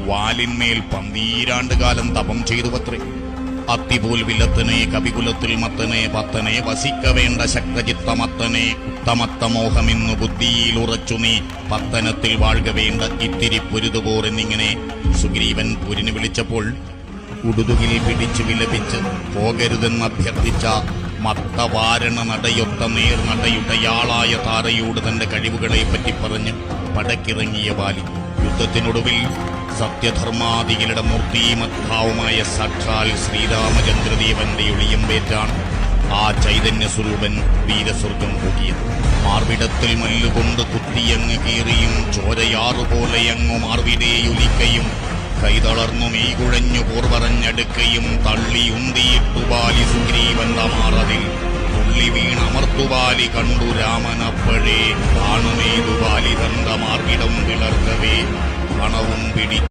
വാലിന്മേൽ 12 കാലം തപം ചെയ്തുവത്രേ. അത്തിപോൽ വില്ലത്തനെ കവികുലത്തിൽ മത്തനെ പത്തനെ വസിക്ക വേണ്ട ശക്തചിത്തമത്തനെ ഉത്തമത്തമോഹമെന്നു ബുദ്ധിയിൽ ഉറച്ചു നീ പത്തനത്തിൽ വാഴ്ക വേണ്ട ഇത്തിരി പൊരുതുപോർ എന്നിങ്ങനെ സുഗ്രീവൻ പുരിന് വിളിച്ചപ്പോൾ ഉടുതുകിൽ പിടിച്ചു വിലപിച്ച് പോകരുതെന്നഭ്യർത്ഥിച്ച മത്തവാരണ നടയൊത്ത നേർനടയുടയാളായ താരയോട് തന്റെ കഴിവുകളെ പറ്റി പറഞ്ഞ് പടക്കിറങ്ങിയ വാലി യുദ്ധത്തിനൊടുവിൽ സത്യധർമാദികളുടെ മൂർത്തിമദ്ഭാവമായ സാക്ഷാൽ ശ്രീരാമചന്ദ്രദേവന്റെ ഒളിയമ്പേറ്റാണ് ആ ചൈതന്യ സ്വരൂപൻ വീരസ്വർഗം പോകിയത്. മാർവിടത്തിൽ മല്ലുകൊണ്ട് കുത്തിയങ്ങ് കീറിയും ചോരയാറുപോലെയങ്ങു മാർവിടേയൊലിക്കയും കൈതളർന്നു മെയ്കുഴഞ്ഞു പോർവറഞ്ഞടുക്കയും തള്ളിയുന്തിയിട്ടുപാലി സുഗ്രീവന്റെ മാറതിൽ തുള്ളി വീണമർത്തുപാലി കണ്ടു രാമനപ്പഴേ കാണുമേതുപാലി തന്റെ മാർവിടം വിളർക്കവേ പണവും പിടി